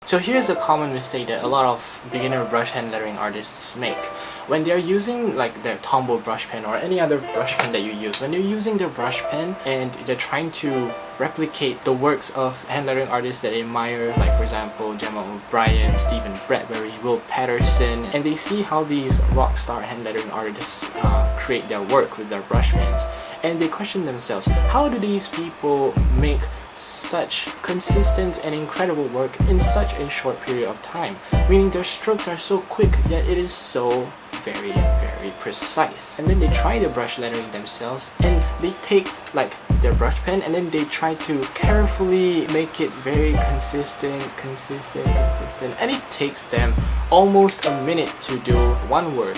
So here's a common mistake that a lot of beginner brush hand lettering artists make. When they're using like their Tombow brush pen or any other brush pen that you use, when they're using their brush pen and they're trying to replicate the works of hand lettering artists that they admire, like for example Gemma O'Brien, Stephen Bradbury, Will Patterson, and they see how these rock star hand lettering artists create their work with their brush pens, and they question themselves, how do these people make such consistent and incredible work in such a short period of time? Meaning their strokes are so quick, yet it is so very precise. And then they try the brush lettering themselves, and they take like their brush pen and then they try to carefully make it very consistent, and it takes them almost a minute to do one word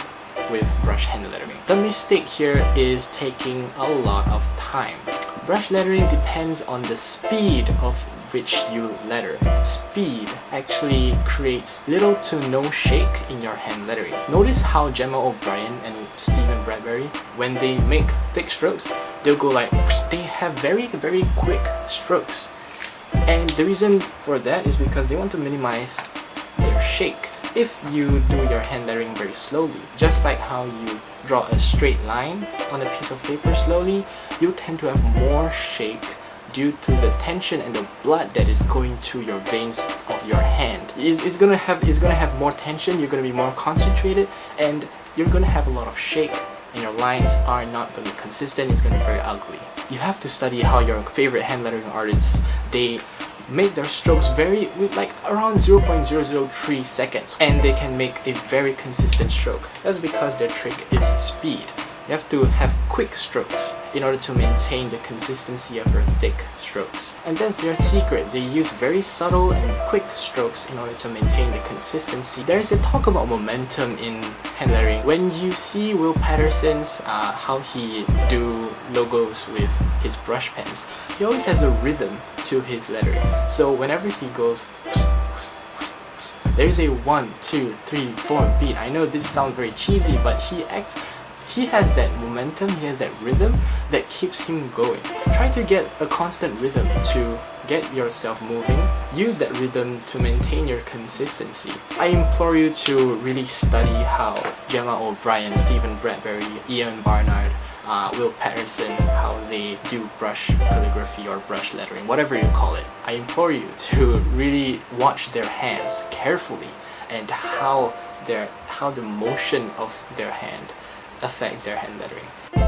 with brush hand lettering. The mistake here is taking a lot of time. Brush lettering depends on the speed of which you letter. Speed actually creates little to no shake in your hand lettering. Notice how Gemma O'Brien and Stephen Bradbury, when they make thick strokes, they'll go like, they have very quick strokes. And the reason for that is because they want to minimize their shake. If you do your hand lettering very slowly, just like how you draw a straight line on a piece of paper slowly, you tend to have more shake due to the tension and the blood that is going through your veins of your hand. It's gonna have more tension, you're gonna be more concentrated, and you're gonna have a lot of shake, and your lines are not gonna be consistent, it's gonna be very ugly. You have to study how your favorite hand lettering artists, they make their strokes with like around 0.003 seconds, and they can make a very consistent stroke. That's because their trick is speed. You have to have quick strokes in order to maintain the consistency of your thick strokes. And that's their secret. They use very subtle and quick strokes in order to maintain the consistency. There's a talk about momentum in hand lettering. When you see Will Patterson's how he do logos with his brush pens, he always has a rhythm to his lettering. So whenever he goes, there's a 1, 2, 3, 4 beat. I know this sounds very cheesy, but he has that momentum, he has that rhythm that keeps him going. Try to get a constant rhythm to get yourself moving. Use that rhythm to maintain your consistency. I implore you to really study how Gemma O'Brien, Stephen Bradbury, Ian Barnard, Will Patterson, how they do brush calligraphy or brush lettering, whatever you call it. I implore you to really watch their hands carefully and how the motion of their hand affects their hand lettering.